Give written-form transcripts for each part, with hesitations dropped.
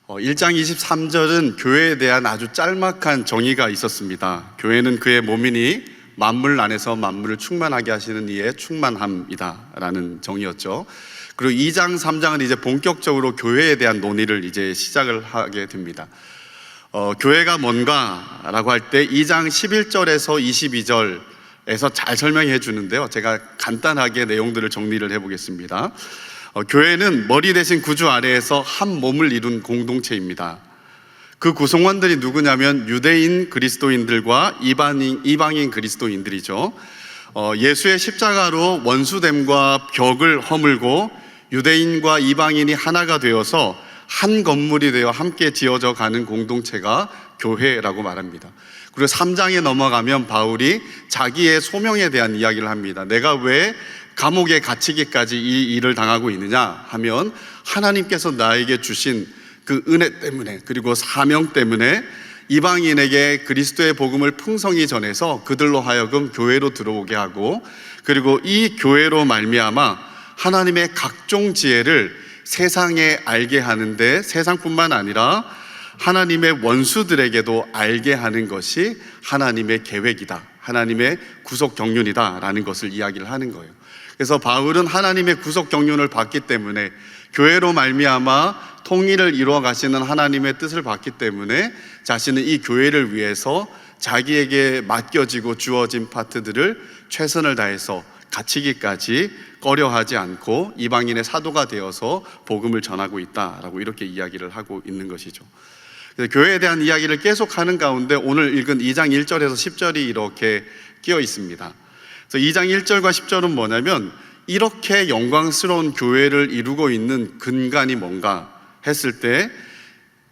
1장 23절은 교회에 대한 아주 짤막한 정의가 있었습니다. 교회는 그의 몸이니 만물 안에서 만물을 충만하게 하시는 이의 충만함이다 라는 정의였죠. 그리고 2장 3장은 이제 본격적으로 교회에 대한 논의를 이제 시작을 하게 됩니다. 교회가 뭔가라고 할 때 2장 11절에서 22절에서 잘 설명해 주는데요, 제가 간단하게 내용들을 정리를 해보겠습니다. 교회는 머리 대신 구주 아래에서 한 몸을 이룬 공동체입니다. 그 구성원들이 누구냐면 유대인 그리스도인들과 이방인 그리스도인들이죠. 예수의 십자가로 원수됨과 벽을 허물고 유대인과 이방인이 하나가 되어서 한 건물이 되어 함께 지어져 가는 공동체가 교회라고 말합니다. 그리고 3장에 넘어가면 바울이 자기의 소명에 대한 이야기를 합니다. 내가 왜 감옥에 갇히기까지 이 일을 당하고 있느냐 하면, 하나님께서 나에게 주신 그 은혜 때문에, 그리고 사명 때문에 이방인에게 그리스도의 복음을 풍성히 전해서 그들로 하여금 교회로 들어오게 하고, 그리고 이 교회로 말미암아 하나님의 각종 지혜를 세상에 알게 하는데, 세상뿐만 아니라 하나님의 원수들에게도 알게 하는 것이 하나님의 계획이다, 하나님의 구속 경륜이다 라는 것을 이야기를 하는 거예요. 그래서 바울은 하나님의 구속 경륜을 받기 때문에, 교회로 말미암아 통일을 이루어 가시는 하나님의 뜻을 받기 때문에 자신은 이 교회를 위해서 자기에게 맡겨지고 주어진 파트들을 최선을 다해서 갇히기까지 꺼려하지 않고 이방인의 사도가 되어서 복음을 전하고 있다라고 이렇게 이야기를 하고 있는 것이죠. 그래서 교회에 대한 이야기를 계속하는 가운데 오늘 읽은 2장 1절에서 10절이 이렇게 끼어 있습니다. 그래서 2장 1절과 10절은 뭐냐면, 이렇게 영광스러운 교회를 이루고 있는 근간이 뭔가 했을 때,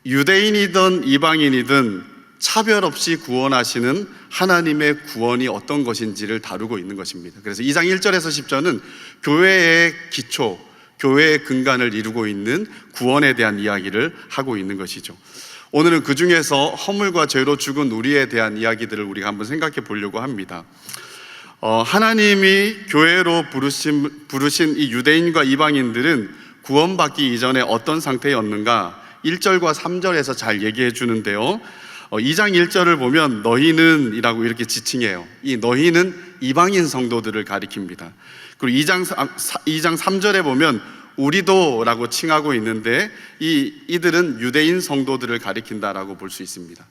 유대인이든 이방인이든 차별 없이 구원하시는 하나님의 구원이 어떤 것인지를 다루고 있는 것입니다. 그래서 2장 1절에서 10절은 교회의 기초, 교회의 근간을 이루고 있는 구원에 대한 이야기를 하고 있는 것이죠. 오늘은 그 중에서 허물과 죄로 죽은 우리에 대한 이야기들을 우리가 한번 생각해 보려고 합니다. 하나님이 교회로 부르신 이 유대인과 이방인들은 구원받기 이전에 어떤 상태였는가 1절과 3절에서 잘 얘기해 주는데요, 2장 1절을 보면 너희는 이라고 이렇게 지칭해요. 이 너희는 이방인 성도들을 가리킵니다. 그리고 2장 3절에 보면 우리도 라고 칭하고 있는데, 이들은 유대인 성도들을 가리킨다라고 볼 수 있습니다.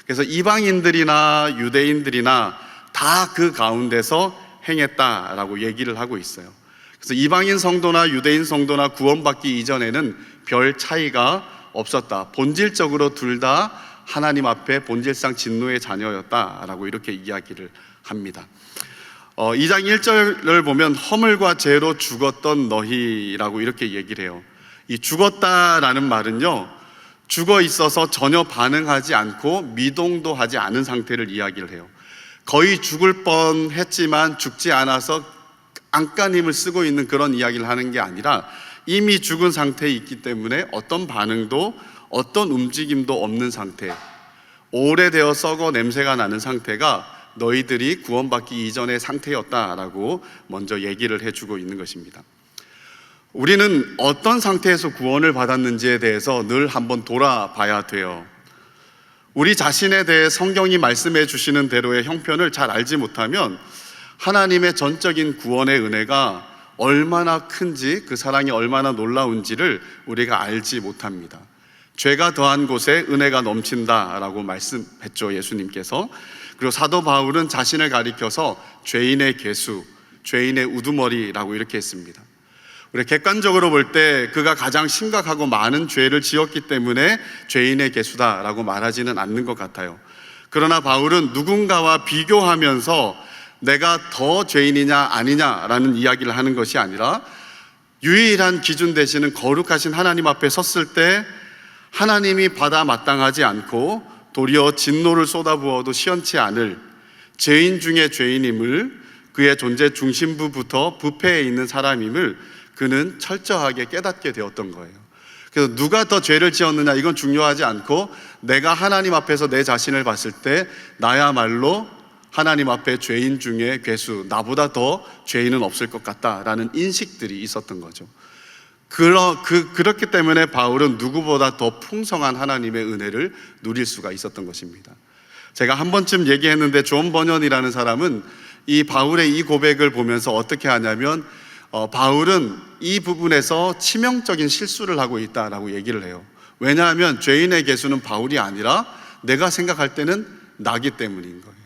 그래서 이방인들이나 유대인들이나 다 그 가운데서 행했다라고 얘기를 하고 있어요. 그래서 이방인 성도나 유대인 성도나 구원받기 이전에는 별 차이가 없었다. 본질적으로 둘 다 하나님 앞에 본질상 진노의 자녀였다라고 이렇게 이야기를 합니다. 2장 1절을 보면 허물과 죄로 죽었던 너희라고 이렇게 얘기를 해요. 이 죽었다라는 말은요, 죽어 있어서 전혀 반응하지 않고 미동도 하지 않은 상태를 이야기를 해요. 거의 죽을 뻔했지만 죽지 않아서 안간힘을 쓰고 있는 그런 이야기를 하는 게 아니라, 이미 죽은 상태에 있기 때문에 어떤 반응도 어떤 움직임도 없는 상태, 오래되어 썩어 냄새가 나는 상태가 너희들이 구원받기 이전의 상태였다라고 먼저 얘기를 해주고 있는 것입니다. 우리는 어떤 상태에서 구원을 받았는지에 대해서 늘 한번 돌아봐야 돼요. 우리 자신에 대해 성경이 말씀해 주시는 대로의 형편을 잘 알지 못하면 하나님의 전적인 구원의 은혜가 얼마나 큰지, 그 사랑이 얼마나 놀라운지를 우리가 알지 못합니다. 죄가 더한 곳에 은혜가 넘친다라고 말씀했죠, 예수님께서. 그리고 사도 바울은 자신을 가리켜서 죄인의 괴수, 죄인의 우두머리라고 이렇게 했습니다. 우리 객관적으로 볼 때 그가 가장 심각하고 많은 죄를 지었기 때문에 죄인의 괴수다라고 말하지는 않는 것 같아요. 그러나 바울은 누군가와 비교하면서 내가 더 죄인이냐 아니냐라는 이야기를 하는 것이 아니라, 유일한 기준 되시는 거룩하신 하나님 앞에 섰을 때 하나님이 받아 마땅하지 않고 도리어 진노를 쏟아부어도 시원치 않을 죄인 중에 죄인임을, 그의 존재 중심부부터 부패해 있는 사람임을 그는 철저하게 깨닫게 되었던 거예요. 그래서 누가 더 죄를 지었느냐 이건 중요하지 않고, 내가 하나님 앞에서 내 자신을 봤을 때 나야말로 하나님 앞에 죄인 중에 괴수, 나보다 더 죄인은 없을 것 같다라는 인식들이 있었던 거죠. 그렇기 때문에 바울은 누구보다 더 풍성한 하나님의 은혜를 누릴 수가 있었던 것입니다. 제가 한 번쯤 얘기했는데 존 버년이라는 사람은 이 바울의 이 고백을 보면서 어떻게 하냐면 바울은 이 부분에서 치명적인 실수를 하고 있다라고 얘기를 해요. 왜냐하면 죄인의 개수는 바울이 아니라 내가 생각할 때는 나기 때문인 거예요.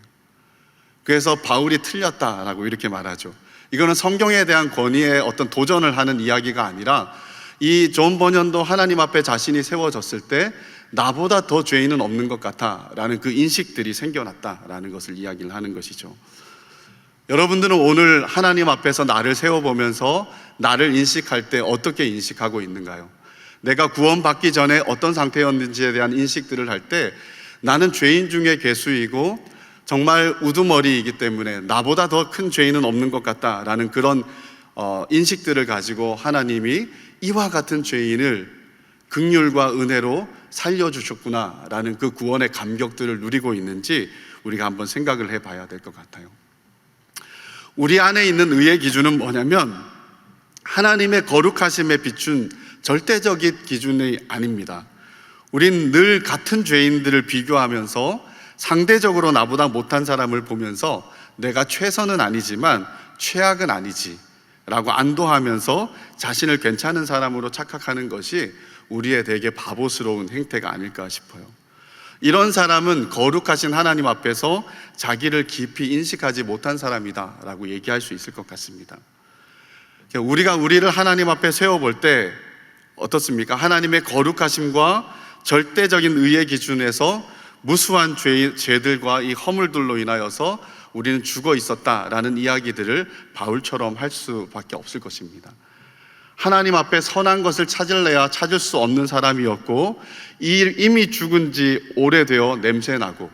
그래서 바울이 틀렸다라고 이렇게 말하죠. 이거는 성경에 대한 권위에 어떤 도전을 하는 이야기가 아니라 이 존 버년도 하나님 앞에 자신이 세워졌을 때 나보다 더 죄인은 없는 것 같아라는 그 인식들이 생겨났다라는 것을 이야기를 하는 것이죠. 여러분들은 오늘 하나님 앞에서 나를 세워보면서 나를 인식할 때 어떻게 인식하고 있는가요? 내가 구원받기 전에 어떤 상태였는지에 대한 인식들을 할 때 나는 죄인 중에 괴수이고 정말 우두머리이기 때문에 나보다 더 큰 죄인은 없는 것 같다라는 그런 인식들을 가지고 하나님이 이와 같은 죄인을 긍휼과 은혜로 살려주셨구나라는 그 구원의 감격들을 누리고 있는지 우리가 한번 생각을 해봐야 될 것 같아요. 우리 안에 있는 의의 기준은 뭐냐면 하나님의 거룩하심에 비춘 절대적인 기준이 아닙니다. 우린 늘 같은 죄인들을 비교하면서 상대적으로 나보다 못한 사람을 보면서 내가 최선은 아니지만 최악은 아니지 라고 안도하면서 자신을 괜찮은 사람으로 착각하는 것이 우리의 되게 바보스러운 행태가 아닐까 싶어요. 이런 사람은 거룩하신 하나님 앞에서 자기를 깊이 인식하지 못한 사람이다 라고 얘기할 수 있을 것 같습니다. 우리가 우리를 하나님 앞에 세워볼 때 어떻습니까? 하나님의 거룩하심과 절대적인 의의 기준에서 무수한 죄들과 이 허물들로 인하여서 우리는 죽어 있었다라는 이야기들을 바울처럼 할 수밖에 없을 것입니다. 하나님 앞에 선한 것을 찾을래야 찾을 수 없는 사람이었고 이미 죽은 지 오래되어 냄새나고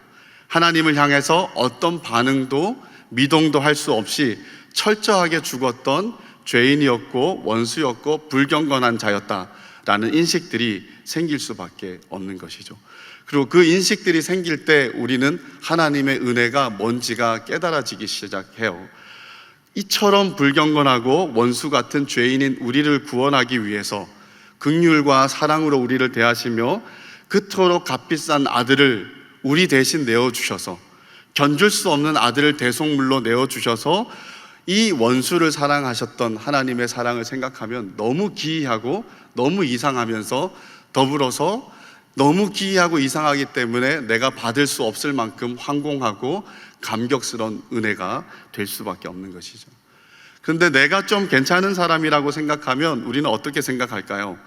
하나님을 향해서 어떤 반응도 미동도 할 수 없이 철저하게 죽었던 죄인이었고 원수였고 불경건한 자였다라는 인식들이 생길 수밖에 없는 것이죠. 그리고 그 인식들이 생길 때 우리는 하나님의 은혜가 뭔지가 깨달아지기 시작해요. 이처럼 불경건하고 원수 같은 죄인인 우리를 구원하기 위해서 긍휼과 사랑으로 우리를 대하시며 그토록 값비싼 아들을 우리 대신 내어주셔서 견줄 수 없는 아들을 대속물로 내어주셔서 이 원수를 사랑하셨던 하나님의 사랑을 생각하면 너무 기이하고 너무 이상하면서 더불어서 너무 기이하고 이상하기 때문에 내가 받을 수 없을 만큼 황공하고 감격스러운 은혜가 될 수밖에 없는 것이죠. 그런데 내가 좀 괜찮은 사람이라고 생각하면 우리는 어떻게 생각할까요?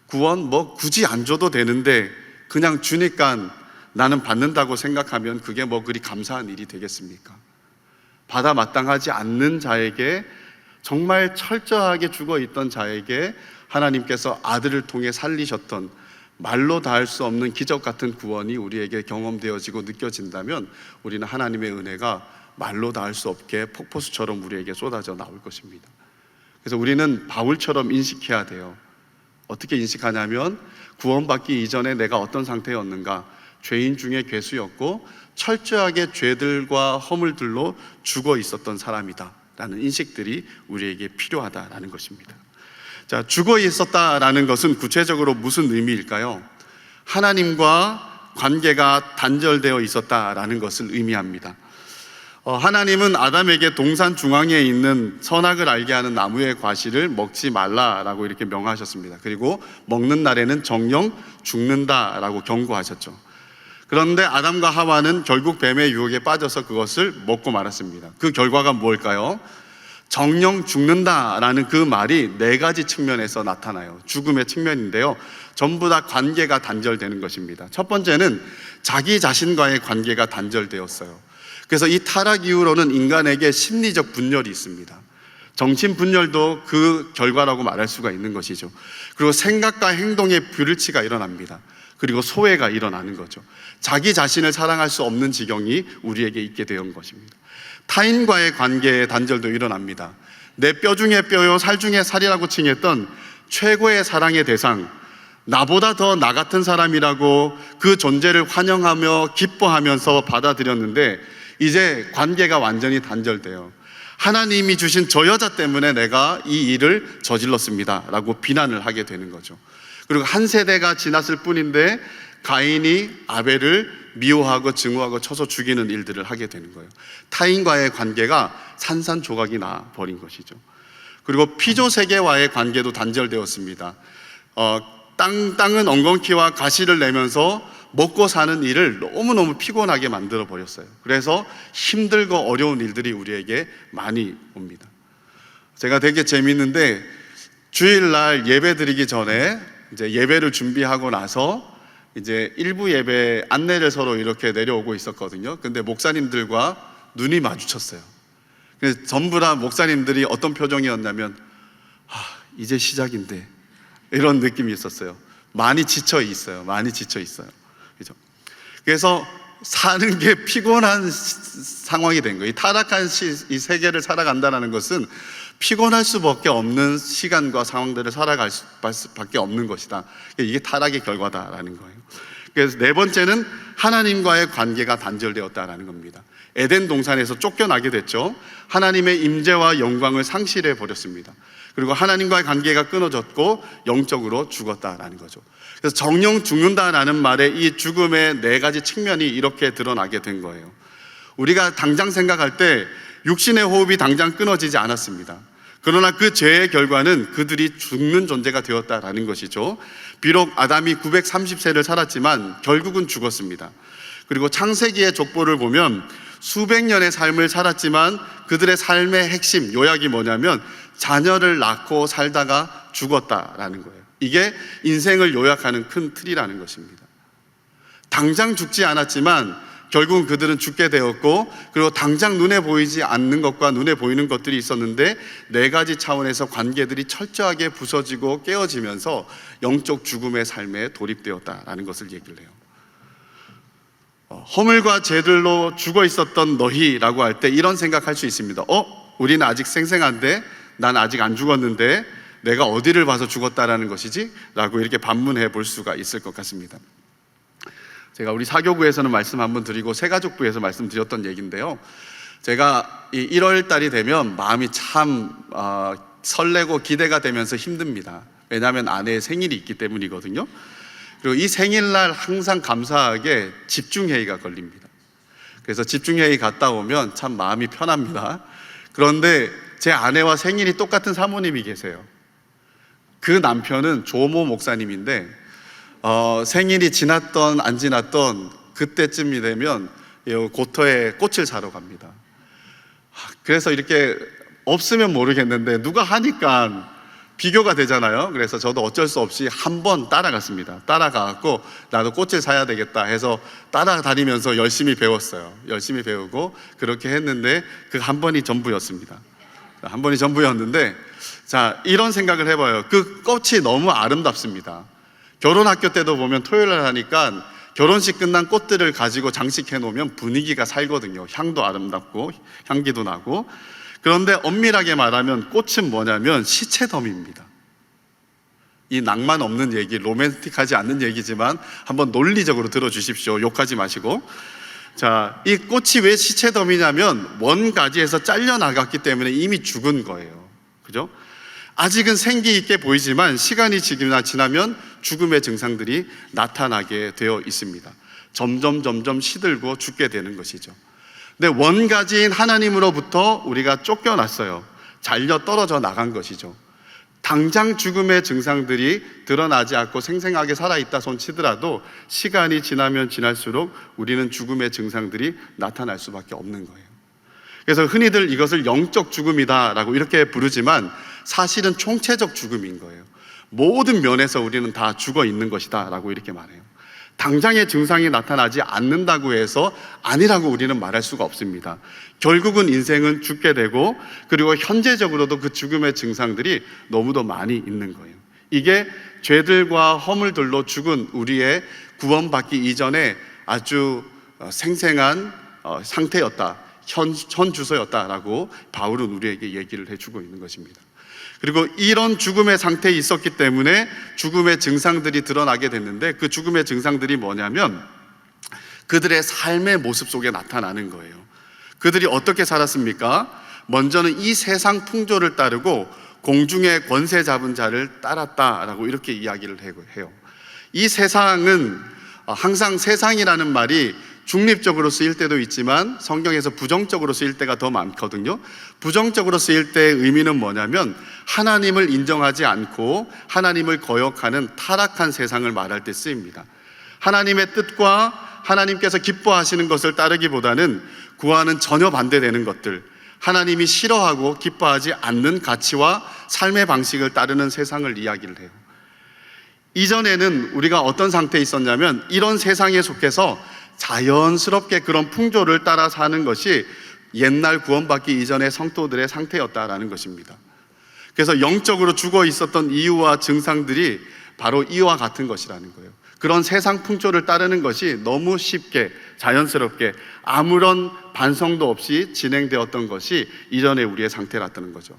구원 뭐 굳이 안 줘도 되는데 그냥 주니까 나는 받는다고 생각하면 그게 뭐 그리 감사한 일이 되겠습니까? 받아 마땅하지 않는 자에게, 정말 철저하게 죽어 있던 자에게 하나님께서 아들을 통해 살리셨던 말로 닿을 수 없는 기적 같은 구원이 우리에게 경험되어지고 느껴진다면 우리는 하나님의 은혜가 말로 닿을 수 없게 폭포수처럼 우리에게 쏟아져 나올 것입니다. 그래서 우리는 바울처럼 인식해야 돼요. 어떻게 인식하냐면 구원받기 이전에 내가 어떤 상태였는가, 죄인 중에 괴수였고 철저하게 죄들과 허물들로 죽어 있었던 사람이다 라는 인식들이 우리에게 필요하다라는 것입니다. 자, 죽어 있었다라는 것은 구체적으로 무슨 의미일까요? 하나님과 관계가 단절되어 있었다라는 것을 의미합니다. 하나님은 아담에게 동산 중앙에 있는 선악을 알게 하는 나무의 과실을 먹지 말라라고 이렇게 명하셨습니다. 그리고 먹는 날에는 정령 죽는다라고 경고하셨죠. 그런데 아담과 하와는 결국 뱀의 유혹에 빠져서 그것을 먹고 말았습니다. 그 결과가 뭘까요? 정령 죽는다라는 그 말이 네 가지 측면에서 나타나요. 죽음의 측면인데요, 전부 다 관계가 단절되는 것입니다. 첫 번째는 자기 자신과의 관계가 단절되었어요. 그래서 이 타락 이후로는 인간에게 심리적 분열이 있습니다. 정신 분열도 그 결과라고 말할 수가 있는 것이죠. 그리고 생각과 행동의 불일치가 일어납니다. 그리고 소외가 일어나는 거죠. 자기 자신을 사랑할 수 없는 지경이 우리에게 있게 된 것입니다. 타인과의 관계의 단절도 일어납니다. 내 뼈 중에 뼈요 살 중에 살이라고 칭했던 최고의 사랑의 대상, 나보다 더 나 같은 사람이라고 그 존재를 환영하며 기뻐하면서 받아들였는데 이제 관계가 완전히 단절돼요. 하나님이 주신 저 여자 때문에 내가 이 일을 저질렀습니다 라고 비난을 하게 되는 거죠. 그리고 한 세대가 지났을 뿐인데 가인이 아벨을 미워하고 증오하고 쳐서 죽이는 일들을 하게 되는 거예요. 타인과의 관계가 산산조각이 나 버린 것이죠. 그리고 피조 세계와의 관계도 단절되었습니다. 땅은 엉겅퀴와 가시를 내면서 먹고 사는 일을 너무너무 피곤하게 만들어 버렸어요. 그래서 힘들고 어려운 일들이 우리에게 많이 옵니다. 제가 되게 재밌는데 주일날 예배 드리기 전에 이제 예배를 준비하고 나서 이제 일부 예배 안내를 서로 이렇게 내려오고 있었거든요. 근데 목사님들과 눈이 마주쳤어요. 그래서 전부 다 목사님들이 어떤 표정이었냐면 이제 시작인데 이런 느낌이 있었어요. 많이 지쳐 있어요. 그죠? 그래서 사는 게 피곤한 상황이 된 거예요. 이 타락한 이 세계를 살아간다는 것은 피곤할 수밖에 없는 시간과 상황들을 살아갈 수밖에 없는 것이다. 이게 타락의 결과다라는 거예요. 그래서 네 번째는 하나님과의 관계가 단절되었다라는 겁니다. 에덴 동산에서 쫓겨나게 됐죠. 하나님의 임재와 영광을 상실해 버렸습니다. 그리고 하나님과의 관계가 끊어졌고 영적으로 죽었다라는 거죠. 그래서 정령 죽는다라는 말에 이 죽음의 네 가지 측면이 이렇게 드러나게 된 거예요. 우리가 당장 생각할 때 육신의 호흡이 당장 끊어지지 않았습니다. 그러나 그 죄의 결과는 그들이 죽는 존재가 되었다라는 것이죠. 비록 아담이 930세를 살았지만 결국은 죽었습니다. 그리고 창세기의 족보를 보면 수백 년의 삶을 살았지만 그들의 삶의 핵심, 요약이 뭐냐면 자녀를 낳고 살다가 죽었다라는 거예요. 이게 인생을 요약하는 큰 틀이라는 것입니다. 당장 죽지 않았지만 결국은 그들은 죽게 되었고, 그리고 당장 눈에 보이지 않는 것과 눈에 보이는 것들이 있었는데 네 가지 차원에서 관계들이 철저하게 부서지고 깨어지면서 영적 죽음의 삶에 돌입되었다라는 것을 얘기를 해요. 허물과 죄들로 죽어 있었던 너희라고 할 때 이런 생각할 수 있습니다. 우리는 아직 생생한데 난 아직 안 죽었는데 내가 어디를 봐서 죽었다라는 것이지? 라고 이렇게 반문해 볼 수가 있을 것 같습니다. 제가 우리 사교구에서는 말씀 한번 드리고 새가족부에서 말씀드렸던 얘기인데요. 제가 이 1월 달이 되면 마음이 참 설레고 기대가 되면서 힘듭니다. 왜냐하면 아내의 생일이 있기 때문이거든요. 그리고 이 생일날 항상 감사하게 집중회의가 걸립니다. 그래서 집중회의 갔다 오면 참 마음이 편합니다. 그런데 제 아내와 생일이 똑같은 사모님이 계세요. 그 남편은 조모 목사님인데 생일이 지났던 안 지났던 그때쯤이 되면 고터에 꽃을 사러 갑니다. 그래서 이렇게 없으면 모르겠는데 누가 하니까 비교가 되잖아요. 그래서 저도 어쩔 수 없이 한번 따라갔습니다. 따라가고 나도 꽃을 사야 되겠다 해서 따라다니면서 열심히 배웠어요. 열심히 배우고 그렇게 했는데 그 한 번이 전부였습니다. 한 번이 전부였는데, 자, 이런 생각을 해봐요. 그 꽃이 너무 아름답습니다. 결혼학교 때도 보면 토요일날 하니까 결혼식 끝난 꽃들을 가지고 장식해 놓으면 분위기가 살거든요. 향도 아름답고 향기도 나고. 그런데 엄밀하게 말하면 꽃은 뭐냐면 시체덤입니다. 이 낭만 없는 얘기, 로맨틱하지 않는 얘기지만 한번 논리적으로 들어주십시오. 욕하지 마시고. 자, 이 꽃이 왜 시체덤이냐면 원가지에서 잘려나갔기 때문에 이미 죽은 거예요. 그죠? 아직은 생기 있게 보이지만 시간이 지나면 죽음의 증상들이 나타나게 되어 있습니다. 점점 시들고 죽게 되는 것이죠. 근데 원가지인 하나님으로부터 우리가 쫓겨났어요. 잘려 떨어져 나간 것이죠. 당장 죽음의 증상들이 드러나지 않고 생생하게 살아있다 손 치더라도 시간이 지나면 지날수록 우리는 죽음의 증상들이 나타날 수밖에 없는 거예요. 그래서 흔히들 이것을 영적 죽음이다라고 이렇게 부르지만 사실은 총체적 죽음인 거예요. 모든 면에서 우리는 다 죽어 있는 것이다 라고 이렇게 말해요. 당장의 증상이 나타나지 않는다고 해서 아니라고 우리는 말할 수가 없습니다. 결국은 인생은 죽게 되고, 그리고 현재적으로도 그 죽음의 증상들이 너무도 많이 있는 거예요. 이게 죄들과 허물들로 죽은 우리의 구원받기 이전에 아주 생생한 상태였다, 현 주소였다라고 바울은 우리에게 얘기를 해주고 있는 것입니다. 그리고 이런 죽음의 상태에 있었기 때문에 죽음의 증상들이 드러나게 됐는데, 그 죽음의 증상들이 뭐냐면 그들의 삶의 모습 속에 나타나는 거예요. 그들이 어떻게 살았습니까? 먼저는 이 세상 풍조를 따르고 공중의 권세 잡은 자를 따랐다라고 이렇게 이야기를 해요. 이 세상은 항상 세상이라는 말이 중립적으로 쓰일 때도 있지만 성경에서 부정적으로 쓰일 때가 더 많거든요. 부정적으로 쓰일 때의 의미는 뭐냐면 하나님을 인정하지 않고 하나님을 거역하는 타락한 세상을 말할 때 쓰입니다. 하나님의 뜻과 하나님께서 기뻐하시는 것을 따르기보다는 그와는 전혀 반대되는 것들, 하나님이 싫어하고 기뻐하지 않는 가치와 삶의 방식을 따르는 세상을 이야기를 해요. 이전에는 우리가 어떤 상태에 있었냐면 이런 세상에 속해서 자연스럽게 그런 풍조를 따라 사는 것이 옛날 구원받기 이전의 성도들의 상태였다라는 것입니다. 그래서 영적으로 죽어 있었던 이유와 증상들이 바로 이와 같은 것이라는 거예요. 그런 세상 풍조를 따르는 것이 너무 쉽게 자연스럽게 아무런 반성도 없이 진행되었던 것이 이전의 우리의 상태였다는 거죠.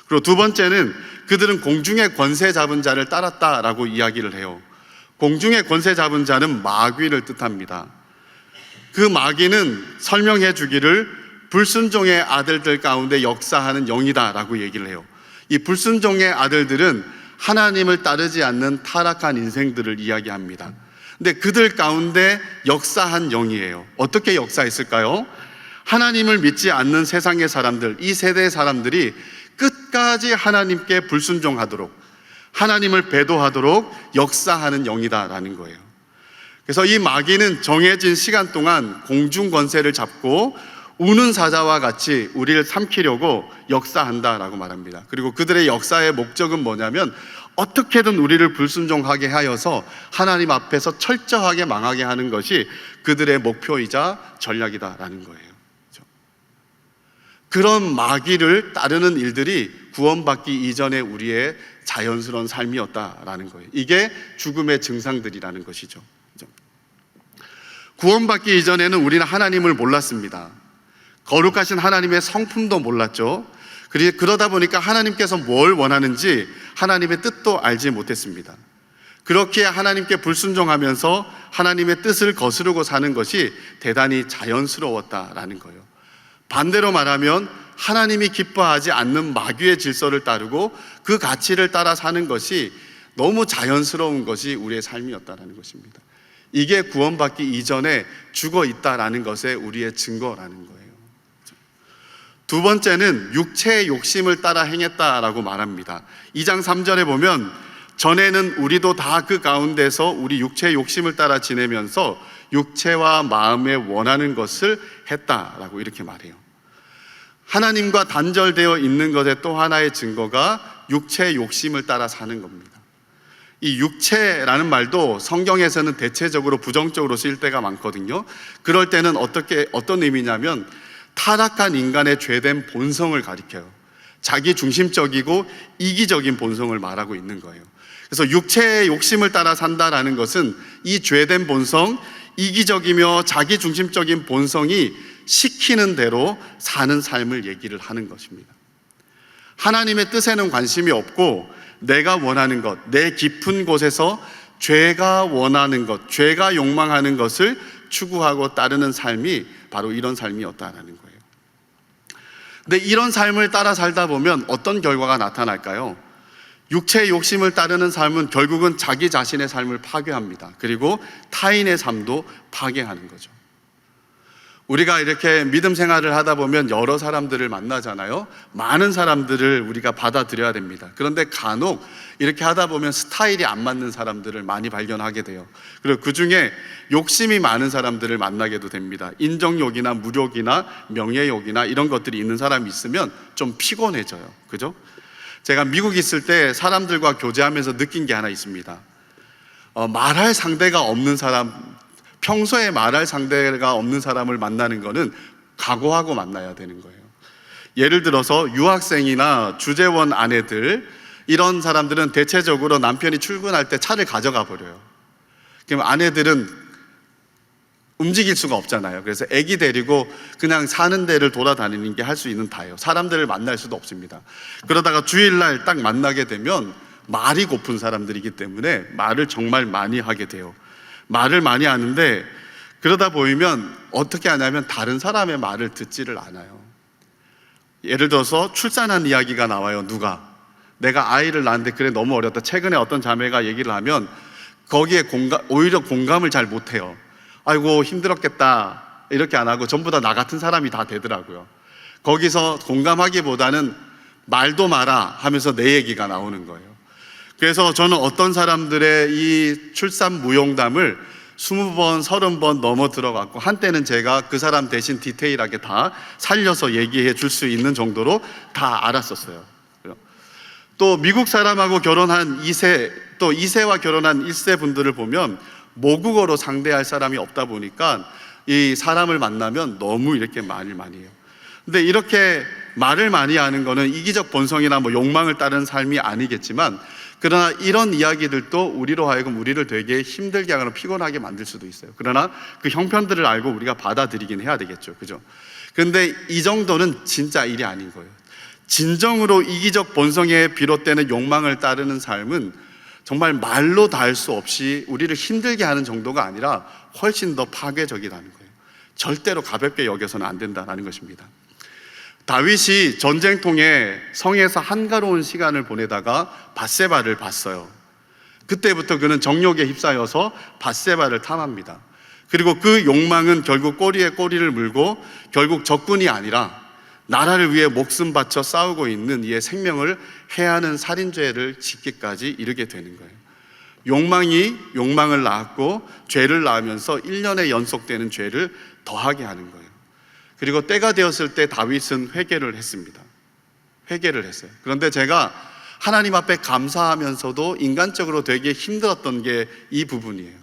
그리고 두 번째는 그들은 공중의 권세 잡은 자를 따랐다라고 이야기를 해요. 공중의 권세 잡은 자는 마귀를 뜻합니다. 그 마귀는 설명해 주기를 불순종의 아들들 가운데 역사하는 영이다라고 얘기를 해요. 이 불순종의 아들들은 하나님을 따르지 않는 타락한 인생들을 이야기합니다. 근데 그들 가운데 역사한 영이에요. 어떻게 역사했을까요? 하나님을 믿지 않는 세상의 사람들, 이 세대의 사람들이 끝까지 하나님께 불순종하도록, 하나님을 배도하도록 역사하는 영이다라는 거예요. 그래서 이 마귀는 정해진 시간 동안 공중 권세를 잡고 우는 사자와 같이 우리를 삼키려고 역사한다라고 말합니다. 그리고 그들의 역사의 목적은 뭐냐면 어떻게든 우리를 불순종하게 하여서 하나님 앞에서 철저하게 망하게 하는 것이 그들의 목표이자 전략이다라는 거예요. 그런 마귀를 따르는 일들이 구원받기 이전에 우리의 자연스러운 삶이었다라는 거예요. 이게 죽음의 증상들이라는 것이죠. 구원받기 이전에는 우리는 하나님을 몰랐습니다. 거룩하신 하나님의 성품도 몰랐죠. 그러다 보니까 하나님께서 뭘 원하는지 하나님의 뜻도 알지 못했습니다. 그렇게 하나님께 불순종하면서 하나님의 뜻을 거스르고 사는 것이 대단히 자연스러웠다라는 거예요. 반대로 말하면 하나님이 기뻐하지 않는 마귀의 질서를 따르고 그 가치를 따라 사는 것이 너무 자연스러운 것이 우리의 삶이었다라는 것입니다. 이게 구원받기 이전에 죽어 있다라는 것의 우리의 증거라는 거예요. 두 번째는 육체의 욕심을 따라 행했다라고 말합니다. 2장 3절에 보면 전에는 우리도 다 그 가운데서 우리 육체의 욕심을 따라 지내면서 육체와 마음에 원하는 것을 했다라고 이렇게 말해요. 하나님과 단절되어 있는 것의 또 하나의 증거가 육체의 욕심을 따라 사는 겁니다. 이 육체라는 말도 성경에서는 대체적으로 부정적으로 쓰일 때가 많거든요. 그럴 때는 어떤 의미냐면 타락한 인간의 죄된 본성을 가리켜요. 자기 중심적이고 이기적인 본성을 말하고 있는 거예요. 그래서 육체의 욕심을 따라 산다라는 것은 이 죄된 본성, 이기적이며 자기 중심적인 본성이 시키는 대로 사는 삶을 얘기를 하는 것입니다. 하나님의 뜻에는 관심이 없고 내가 원하는 것, 내 깊은 곳에서 죄가 원하는 것, 죄가 욕망하는 것을 추구하고 따르는 삶이 바로 이런 삶이었다라는 거예요. 근데 이런 삶을 따라 살다 보면 어떤 결과가 나타날까요? 육체의 욕심을 따르는 삶은 결국은 자기 자신의 삶을 파괴합니다. 그리고 타인의 삶도 파괴하는 거죠. 우리가 이렇게 믿음 생활을 하다 보면 여러 사람들을 만나잖아요. 많은 사람들을 우리가 받아들여야 됩니다. 그런데 간혹 이렇게 하다 보면 스타일이 안 맞는 사람들을 많이 발견하게 돼요. 그리고 그 중에 욕심이 많은 사람들을 만나게도 됩니다. 인정욕이나 무력이나 명예욕이나 이런 것들이 있는 사람이 있으면 좀 피곤해져요. 그죠? 제가 미국 있을 때 사람들과 교제하면서 느낀 게 하나 있습니다. 말할 상대가 없는 사람, 평소에 말할 상대가 없는 사람을 만나는 거는 각오하고 만나야 되는 거예요. 예를 들어서 유학생이나 주재원 아내들, 이런 사람들은 대체적으로 남편이 출근할 때 차를 가져가 버려요. 그럼 아내들은 움직일 수가 없잖아요. 그래서 아기 데리고 그냥 사는 데를 돌아다니는 게 할 수 있는 다예요. 사람들을 만날 수도 없습니다. 그러다가 주일날 딱 만나게 되면 말이 고픈 사람들이기 때문에 말을 정말 많이 하게 돼요. 말을 많이 하는데 그러다 보이면 어떻게 하냐면 다른 사람의 말을 듣지를 않아요. 예를 들어서 출산한 이야기가 나와요. 누가 내가 아이를 낳았는데 그래 너무 어렵다. 최근에 어떤 자매가 얘기를 하면 거기에 오히려 공감을 잘 못해요. 아이고 힘들었겠다 이렇게 안 하고 전부 다 나 같은 사람이 다 되더라고요. 거기서 공감하기보다는 말도 마라 하면서 내 얘기가 나오는 거예요. 그래서 저는 어떤 사람들의 이 출산 무용담을 20번, 30번 넘어 들어갔고, 한때는 제가 그 사람 대신 디테일하게 다 살려서 얘기해 줄 수 있는 정도로 다 알았었어요. 또 미국 사람하고 결혼한 2세, 또 2세와 결혼한 1세 분들을 보면 모국어로 상대할 사람이 없다 보니까 이 사람을 만나면 너무 이렇게 말을 많이 해요. 근데 이렇게 말을 많이 하는 거는 이기적 본성이나 뭐 욕망을 따른 삶이 아니겠지만, 그러나 이런 이야기들도 우리로 하여금 우리를 되게 힘들게 하거나 피곤하게 만들 수도 있어요. 그러나 그 형편들을 알고 우리가 받아들이긴 해야 되겠죠. 그죠? 근데 이 정도는 진짜 일이 아닌 거예요. 진정으로 이기적 본성에 비롯되는 욕망을 따르는 삶은 정말 말로 다 할 수 없이 우리를 힘들게 하는 정도가 아니라 훨씬 더 파괴적이라는 거예요. 절대로 가볍게 여겨서는 안 된다는 것입니다. 다윗이 전쟁통에 성에서 한가로운 시간을 보내다가 밧세바를 봤어요. 그때부터 그는 정욕에 휩싸여서 밧세바를 탐합니다. 그리고 그 욕망은 결국 꼬리에 꼬리를 물고 결국 적군이 아니라 나라를 위해 목숨 바쳐 싸우고 있는 이의 생명을 해하는 살인죄를 짓기까지 이르게 되는 거예요. 욕망이 욕망을 낳았고 죄를 낳으면서 1년에 연속되는 죄를 더하게 하는 거예요. 그리고 때가 되었을 때 다윗은 회개를 했습니다. 회개를 했어요. 그런데 제가 하나님 앞에 감사하면서도 인간적으로 되게 힘들었던 게 이 부분이에요.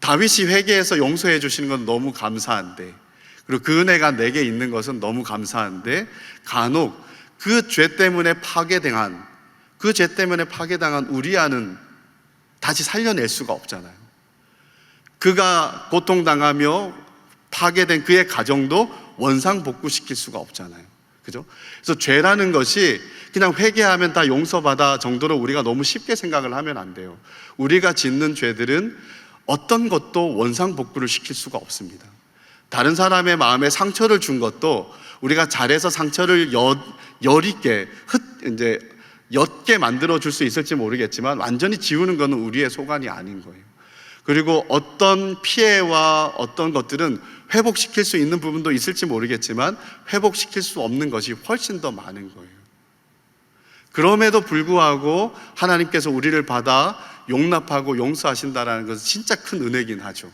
다윗이 회개해서 용서해 주시는 건 너무 감사한데, 그리고 그 은혜가 내게 있는 것은 너무 감사한데, 간혹 그 죄 때문에 파괴당한 우리아는 다시 살려낼 수가 없잖아요. 그가 고통당하며 파괴된 그의 가정도 원상복구시킬 수가 없잖아요. 그죠? 그래서 죄라는 것이 그냥 회개하면 다 용서받아 정도로 우리가 너무 쉽게 생각을 하면 안 돼요. 우리가 짓는 죄들은 어떤 것도 원상복구를 시킬 수가 없습니다. 다른 사람의 마음에 상처를 준 것도 우리가 잘해서 상처를 여리게 옅게 만들어 줄 수 있을지 모르겠지만 완전히 지우는 것은 우리의 소관이 아닌 거예요. 그리고 어떤 피해와 어떤 것들은 회복시킬 수 있는 부분도 있을지 모르겠지만 회복시킬 수 없는 것이 훨씬 더 많은 거예요. 그럼에도 불구하고 하나님께서 우리를 받아 용납하고 용서하신다는 것은 진짜 큰 은혜긴 하죠.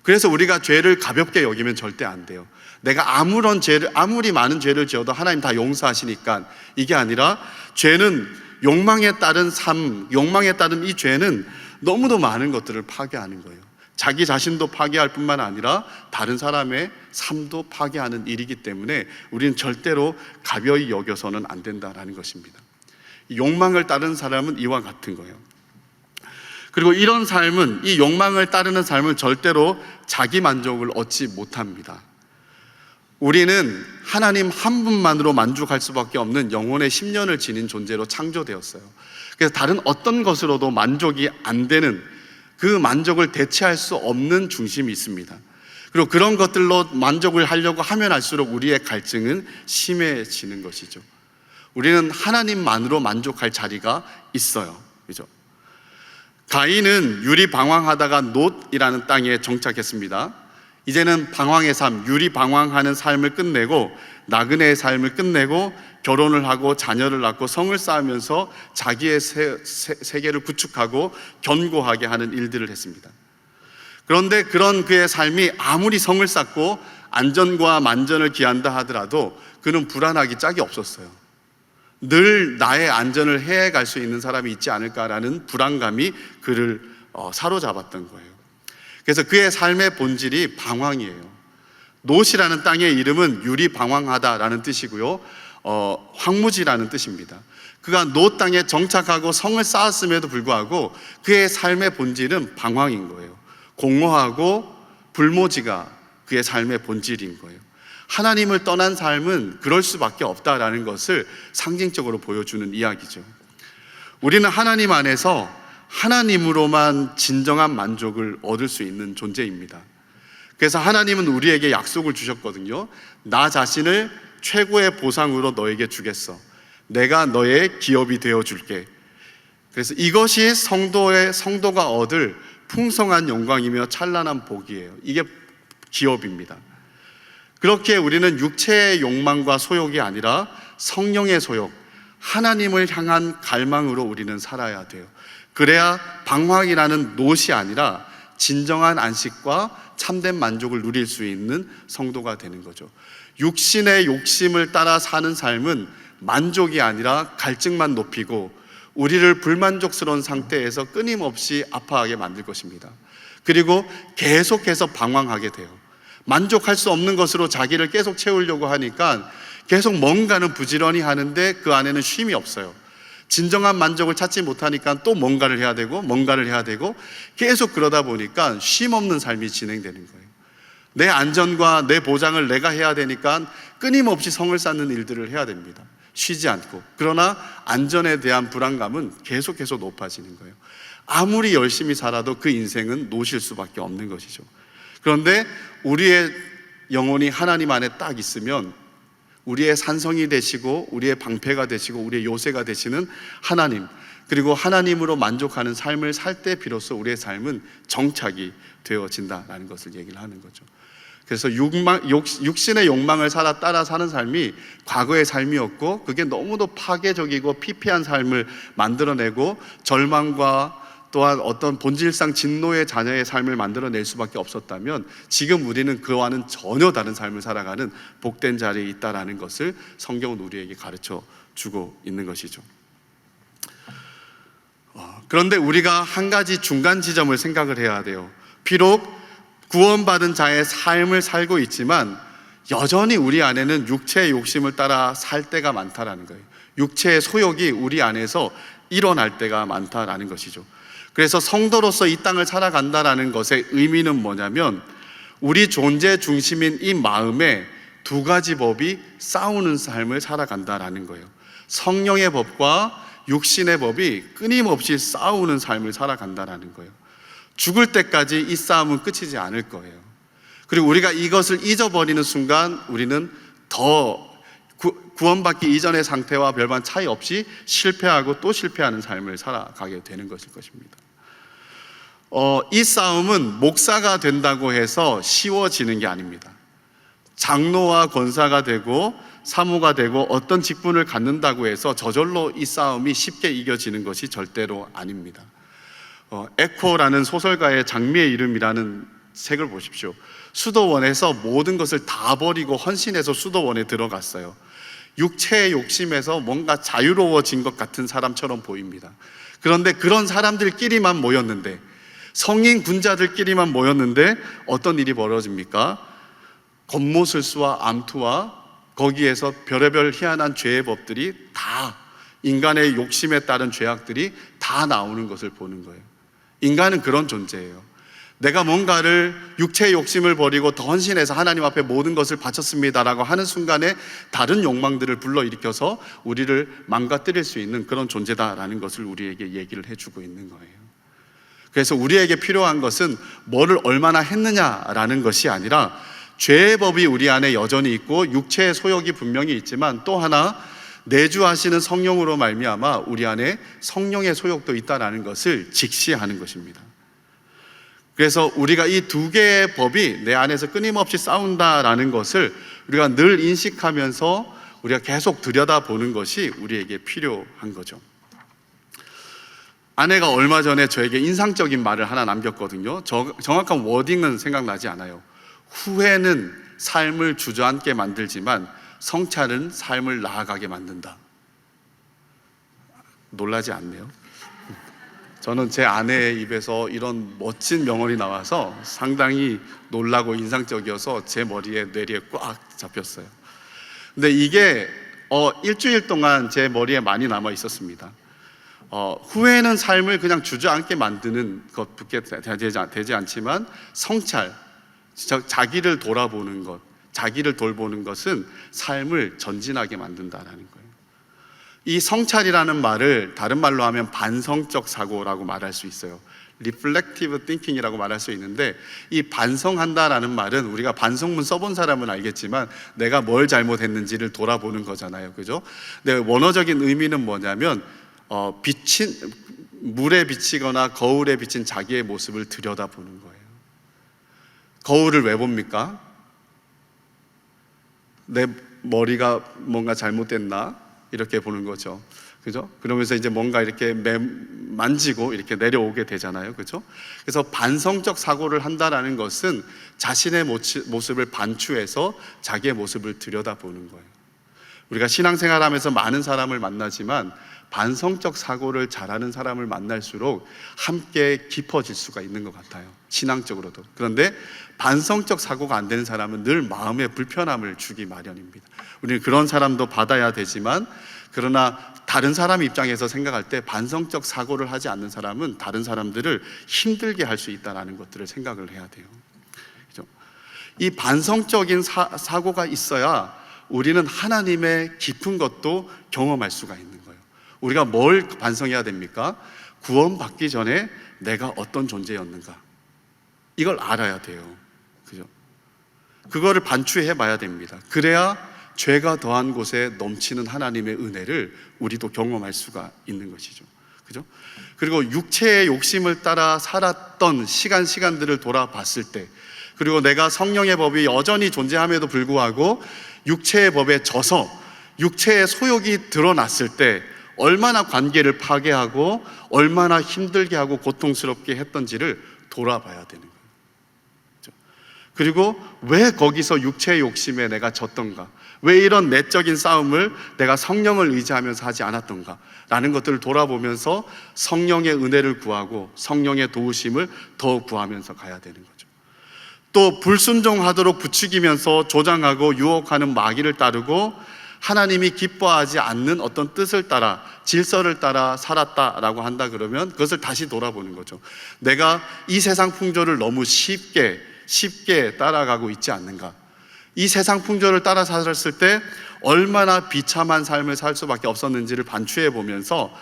그래서 우리가 죄를 가볍게 여기면 절대 안 돼요. 내가 아무리 많은 죄를 지어도 하나님 다 용서하시니까, 이게 아니라 죄는 욕망에 따른 삶, 욕망에 따른 이 죄는 너무도 많은 것들을 파괴하는 거예요. 자기 자신도 파괴할 뿐만 아니라 다른 사람의 삶도 파괴하는 일이기 때문에 우리는 절대로 가벼이 여겨서는 안 된다는 것입니다. 욕망을 따르는 사람은 이와 같은 거예요. 그리고 이런 삶은, 이 욕망을 따르는 삶은 절대로 자기 만족을 얻지 못합니다. 우리는 하나님 한 분만으로 만족할 수밖에 없는 영혼의 심년을 지닌 존재로 창조되었어요. 그래서 다른 어떤 것으로도 만족이 안 되는, 그 만족을 대체할 수 없는 중심이 있습니다. 그리고 그런 것들로 만족을 하려고 하면 할수록 우리의 갈증은 심해지는 것이죠. 우리는 하나님만으로 만족할 자리가 있어요. 그죠? 가인은 유리 방황하다가 놋이라는 땅에 정착했습니다. 이제는 방황의 삶, 유리 방황하는 삶을 끝내고 나그네의 삶을 끝내고 결혼을 하고 자녀를 낳고 성을 쌓으면서 자기의 세계를 구축하고 견고하게 하는 일들을 했습니다. 그런데 그런 그의 삶이 아무리 성을 쌓고 안전과 만전을 기한다 하더라도 그는 불안하기 짝이 없었어요. 늘 나의 안전을 해갈 수 있는 사람이 있지 않을까라는 불안감이 그를 사로잡았던 거예요. 그래서 그의 삶의 본질이 방황이에요. 놋이라는 땅의 이름은 유리 방황하다라는 뜻이고요, 황무지라는 뜻입니다. 그가 놋 땅에 정착하고 성을 쌓았음에도 불구하고 그의 삶의 본질은 방황인 거예요. 공허하고 불모지가 그의 삶의 본질인 거예요. 하나님을 떠난 삶은 그럴 수밖에 없다라는 것을 상징적으로 보여주는 이야기죠. 우리는 하나님 안에서 하나님으로만 진정한 만족을 얻을 수 있는 존재입니다. 그래서 하나님은 우리에게 약속을 주셨거든요. 나 자신을 최고의 보상으로 너에게 주겠어. 내가 너의 기업이 되어줄게. 그래서 이것이 성도가 얻을 풍성한 영광이며 찬란한 복이에요. 이게 기업입니다. 그렇게 우리는 육체의 욕망과 소욕이 아니라 성령의 소욕, 하나님을 향한 갈망으로 우리는 살아야 돼요. 그래야 방황이라는 노시 아니라 진정한 안식과 참된 만족을 누릴 수 있는 성도가 되는 거죠. 육신의 욕심을 따라 사는 삶은 만족이 아니라 갈증만 높이고 우리를 불만족스러운 상태에서 끊임없이 아파하게 만들 것입니다. 그리고 계속해서 방황하게 돼요. 만족할 수 없는 것으로 자기를 계속 채우려고 하니까 계속 뭔가는 부지런히 하는데 그 안에는 쉼이 없어요. 진정한 만족을 찾지 못하니까 또 뭔가를 해야 되고 계속 그러다 보니까 쉼 없는 삶이 진행되는 거예요. 내 안전과 내 보장을 내가 해야 되니까 끊임없이 성을 쌓는 일들을 해야 됩니다. 쉬지 않고. 그러나 안전에 대한 불안감은 계속해서 높아지는 거예요. 아무리 열심히 살아도 그 인생은 노실 수밖에 없는 것이죠. 그런데 우리의 영혼이 하나님 안에 딱 있으면 우리의 산성이 되시고 우리의 방패가 되시고 우리의 요새가 되시는 하나님, 그리고 하나님으로 만족하는 삶을 살 때 비로소 우리의 삶은 정착이 되어진다라는 것을 얘기를 하는 거죠. 그래서 육신의 욕망을 따라 사는 삶이 과거의 삶이었고 그게 너무도 파괴적이고 피폐한 삶을 만들어내고 절망과 또한 어떤 본질상 진노의 자녀의 삶을 만들어낼 수밖에 없었다면 지금 우리는 그와는 전혀 다른 삶을 살아가는 복된 자리에 있다는 것을 성경은 우리에게 가르쳐 주고 있는 것이죠. 그런데 우리가 한 가지 중간 지점을 생각을 해야 돼요. 비록 구원받은 자의 삶을 살고 있지만 여전히 우리 안에는 육체의 욕심을 따라 살 때가 많다라는 거예요. 육체의 소욕이 우리 안에서 일어날 때가 많다라는 것이죠. 그래서 성도로서 이 땅을 살아간다라는 것의 의미는 뭐냐면 우리 존재 중심인 이 마음에 두 가지 법이 싸우는 삶을 살아간다라는 거예요. 성령의 법과 육신의 법이 끊임없이 싸우는 삶을 살아간다라는 거예요. 죽을 때까지 이 싸움은 끝이지 않을 거예요. 그리고 우리가 이것을 잊어버리는 순간 우리는 더 구원받기 이전의 상태와 별반 차이 없이 실패하고 또 실패하는 삶을 살아가게 되는 것일 것입니다. 이 싸움은 목사가 된다고 해서 쉬워지는 게 아닙니다. 장로와 권사가 되고 사모가 되고 어떤 직분을 갖는다고 해서 저절로 이 싸움이 쉽게 이겨지는 것이 절대로 아닙니다. 에코라는 소설가의 장미의 이름이라는 책을 보십시오. 수도원에서 모든 것을 다 버리고 헌신해서 수도원에 들어갔어요. 육체의 욕심에서 뭔가 자유로워진 것 같은 사람처럼 보입니다. 그런데 그런 사람들끼리만 모였는데, 성인 군자들끼리만 모였는데 어떤 일이 벌어집니까? 겉모술수와 암투와 거기에서 별의별 희한한 죄의 법들이 다, 인간의 욕심에 따른 죄악들이 다 나오는 것을 보는 거예요. 인간은 그런 존재예요. 내가 뭔가를 육체의 욕심을 버리고 더 헌신해서 하나님 앞에 모든 것을 바쳤습니다라고 하는 순간에 다른 욕망들을 불러일으켜서 우리를 망가뜨릴 수 있는 그런 존재다라는 것을 우리에게 얘기를 해주고 있는 거예요. 그래서 우리에게 필요한 것은 뭐를 얼마나 했느냐라는 것이 아니라 죄의 법이 우리 안에 여전히 있고 육체의 소욕이 분명히 있지만 또 하나 내주하시는 성령으로 말미암아 우리 안에 성령의 소욕도 있다라는 것을 직시하는 것입니다. 그래서 우리가 이 두 개의 법이 내 안에서 끊임없이 싸운다라는 것을 우리가 늘 인식하면서 우리가 계속 들여다보는 것이 우리에게 필요한 거죠. 아내가 얼마 전에 저에게 인상적인 말을 하나 남겼거든요. 정확한 워딩은 생각나지 않아요. 후회는 삶을 주저앉게 만들지만 성찰은 삶을 나아가게 만든다. 놀라지 않네요. 저는 제 아내의 입에서 이런 멋진 명언이 나와서 상당히 놀라고 인상적이어서 제 머리에 뇌리에 꽉 잡혔어요. 근데 이게 일주일 동안 제 머리에 많이 남아 있었습니다. 후회는 삶을 그냥 주저앉게 만드는 것밖에 되지 않지만 성찰, 자기를 돌아보는 것, 자기를 돌보는 것은 삶을 전진하게 만든다라는 거예요. 이 성찰이라는 말을 다른 말로 하면 반성적 사고라고 말할 수 있어요. reflective thinking이라고 말할 수 있는데, 이 반성한다라는 말은 우리가 반성문 써본 사람은 알겠지만 내가 뭘 잘못했는지를 돌아보는 거잖아요, 그죠? 근데 원어적인 의미는 뭐냐면 비친 물에 비치거나 거울에 비친 자기의 모습을 들여다보는 거예요. 거울을 왜 봅니까? 내 머리가 뭔가 잘못됐나? 이렇게 보는 거죠. 그죠? 그러면서 이제 뭔가 이렇게 만지고 이렇게 내려오게 되잖아요. 그죠? 그래서 반성적 사고를 한다라는 것은 자신의 모습을 반추해서 자기의 모습을 들여다보는 거예요. 우리가 신앙생활 하면서 많은 사람을 만나지만 반성적 사고를 잘하는 사람을 만날수록 함께 깊어질 수가 있는 것 같아요, 신앙적으로도. 그런데 반성적 사고가 안 되는 사람은 늘 마음에 불편함을 주기 마련입니다. 우리는 그런 사람도 받아야 되지만, 그러나 다른 사람 입장에서 생각할 때 반성적 사고를 하지 않는 사람은 다른 사람들을 힘들게 할 수 있다는 것들을 생각을 해야 돼요. 그렇죠? 이 반성적인 사고가 있어야 우리는 하나님의 깊은 것도 경험할 수가 있는 거예요. 우리가 뭘 반성해야 됩니까? 구원받기 전에 내가 어떤 존재였는가, 이걸 알아야 돼요. 그죠? 그거를 반추해 봐야 됩니다. 그래야 죄가 더한 곳에 넘치는 하나님의 은혜를 우리도 경험할 수가 있는 것이죠. 그죠? 그리고 육체의 욕심을 따라 살았던 시간들을 돌아봤을 때, 그리고 내가 성령의 법이 여전히 존재함에도 불구하고 육체의 법에 져서 육체의 소욕이 드러났을 때 얼마나 관계를 파괴하고 얼마나 힘들게 하고 고통스럽게 했던지를 돌아봐야 되는 거예요. 그리고 왜 거기서 육체의 욕심에 내가 졌던가, 왜 이런 내적인 싸움을 내가 성령을 의지하면서 하지 않았던가 라는 것들을 돌아보면서 성령의 은혜를 구하고 성령의 도우심을 더 구하면서 가야 되는 거죠. 또 불순종하도록 부추기면서 조장하고 유혹하는 마귀를 따르고 하나님이 기뻐하지 않는 어떤 뜻을 따라, 질서를 따라 살았다라고 한다 그러면 그것을 다시 돌아보는 거죠. 내가 이 세상 풍조를 너무 쉽게 따라가고 있지 않는가? 이 세상 풍조를 따라 살았을 때 얼마나 비참한 삶을 살 수밖에 없었는지를 반추해 보면서,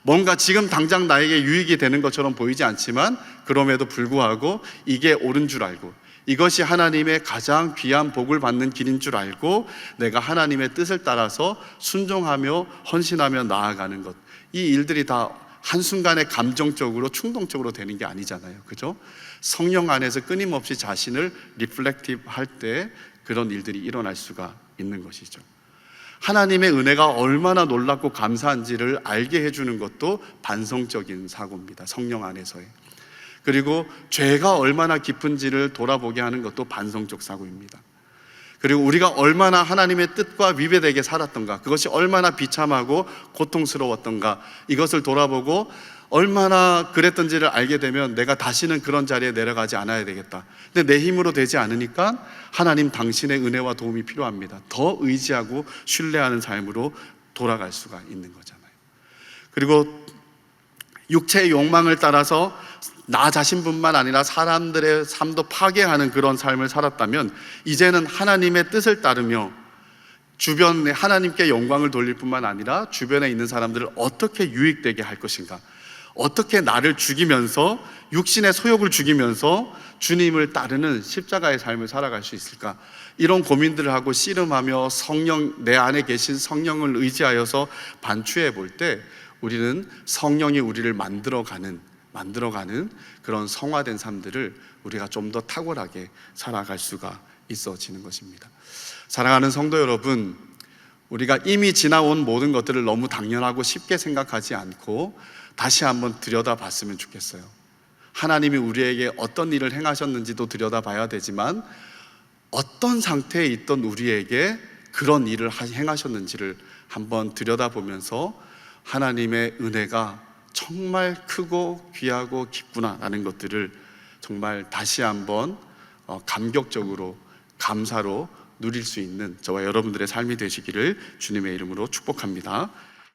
뭔가 지금 당장 나에게 유익이 되는 것처럼 보이지 않지만 그럼에도 불구하고 이게 옳은 줄 알고, 이것이 하나님의 가장 귀한 복을 받는 길인 줄 알고 내가 하나님의 뜻을 따라서 순종하며 헌신하며 나아가는 것, 이 일들이 다 한순간에 감정적으로 충동적으로 되는 게 아니잖아요. 그죠? 성령 안에서 끊임없이 자신을 리플렉티브 할 때 그런 일들이 일어날 수가 있는 것이죠. 하나님의 은혜가 얼마나 놀랍고 감사한지를 알게 해주는 것도 반성적인 사고입니다, 성령 안에서의. 그리고 죄가 얼마나 깊은지를 돌아보게 하는 것도 반성적 사고입니다. 그리고 우리가 얼마나 하나님의 뜻과 위배되게 살았던가, 그것이 얼마나 비참하고 고통스러웠던가, 이것을 돌아보고 얼마나 그랬던지를 알게 되면 내가 다시는 그런 자리에 내려가지 않아야 되겠다. 근데 내 힘으로 되지 않으니까 하나님 당신의 은혜와 도움이 필요합니다. 더 의지하고 신뢰하는 삶으로 돌아갈 수가 있는 거잖아요. 그리고 육체의 욕망을 따라서 나 자신뿐만 아니라 사람들의 삶도 파괴하는 그런 삶을 살았다면, 이제는 하나님의 뜻을 따르며 주변에 하나님께 영광을 돌릴 뿐만 아니라 주변에 있는 사람들을 어떻게 유익되게 할 것인가, 어떻게 나를 죽이면서 육신의 소욕을 죽이면서 주님을 따르는 십자가의 삶을 살아갈 수 있을까, 이런 고민들을 하고 씨름하며 내 안에 계신 성령을 의지하여서 반추해 볼 때 우리는 성령이 우리를 만들어가는 그런 성화된 삶들을 우리가 좀 더 탁월하게 살아갈 수가 있어지는 것입니다. 사랑하는 성도 여러분, 우리가 이미 지나온 모든 것들을 너무 당연하고 쉽게 생각하지 않고 다시 한번 들여다봤으면 좋겠어요. 하나님이 우리에게 어떤 일을 행하셨는지도 들여다봐야 되지만, 어떤 상태에 있던 우리에게 그런 일을 행하셨는지를 한번 들여다보면서 하나님의 은혜가 정말 크고 귀하고 깊구나라는 것들을 정말 다시 한번 감격적으로, 감사로 누릴 수 있는 저와 여러분들의 삶이 되시기를 주님의 이름으로 축복합니다.